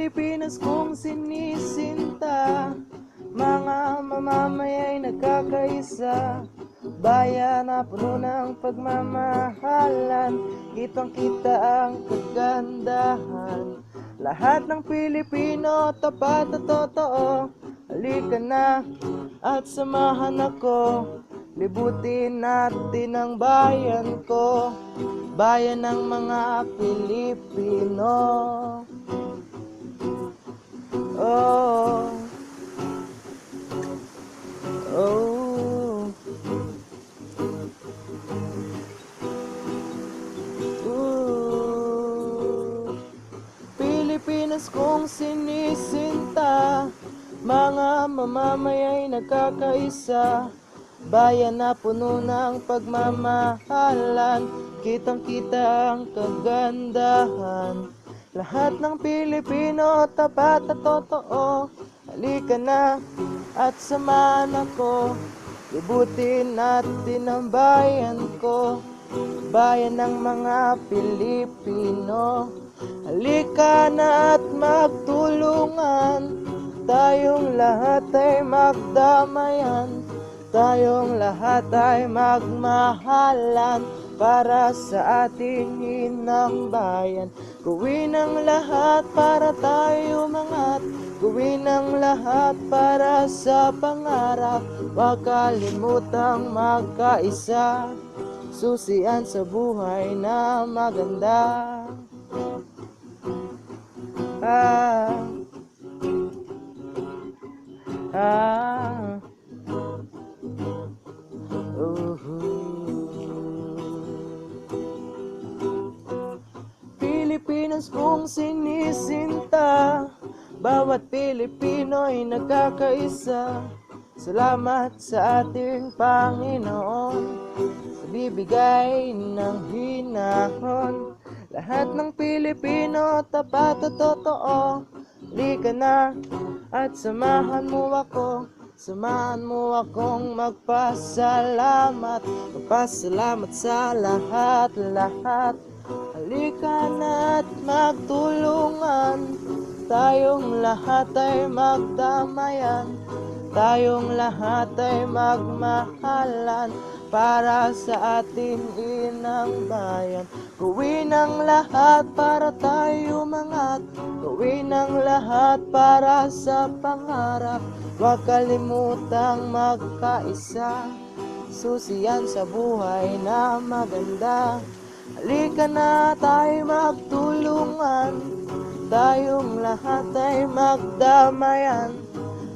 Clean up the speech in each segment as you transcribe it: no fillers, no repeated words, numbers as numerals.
Pilipinas kong sinisinta, mga mamamaya'y nagkakaisa, bayan na puno ng pagmamahalan, kitang-kita ang kagandahan. Lahat ng Pilipino tapat at totoo, halika na at samahan ako, libutin natin ang bayan ko, bayan ng mga Pilipino. Oh, oh, Pilipinas kong sinisinta, mga mamamaya'y nagkakaisa, bayan na puno ng pagmamahalan, kitang-kita ang kagandahan. Lahat ng Pilipino tapat at totoo, halika na at samahan ako, libutin natin ang bayan ko, bayan ng mga Pilipino. Halika na at magtulungan, tayong lahat ay magdamayan, tayong lahat ay magmahalan, para sa ating inang bayan. Gawin ang lahat para tayo umangat, gawin ang lahat para sa pangarap, huwag kalimutang magkaisa, susian sa buhay na maganda. Ah, ah, Pilipinas kong sinisinta, bawat Pilipino'y nagkakaisa. Salamat sa ating Panginoon sa bibigay ng hinahon. Lahat ng Pilipino tapat at totoo, halika na at samahan mo ako, samahan mo akong magpasalamat, magpasalamat sa lahat-lahat. Halika na at magtulungan, tayong lahat ay magdamayan, tayong lahat ay magmahalan, para sa ating inang bayan. Gawin ang lahat para tayo umangat, gawin ang lahat para sa pangarap, huwag kalimutang magkaisa, susiyan sa buhay na maganda. Halika na tayo magtulungan, tayong lahat ay magdamayan,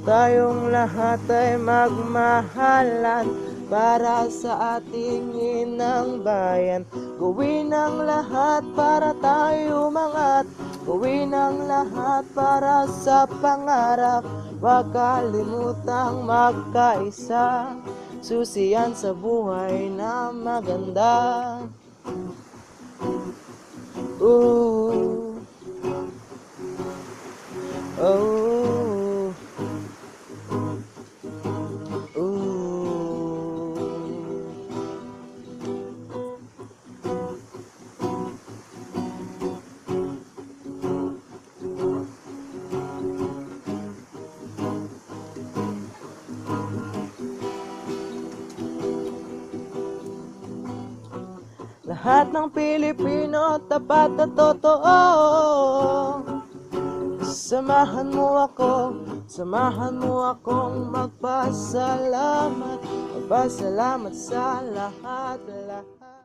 tayong lahat ay magmahalan, para sa ating inang bayan. Gawin ang lahat para tayo umangat, gawin ang lahat para sa pangarap, huwag kalimutang magkaisa, susiyan sa buhay na maganda. Oh, oh, lahat ng Pilipino tapat at totoo, samahan mo ako, samahan mo akong magpasalamat, magpasalamat sa lahat-lahat.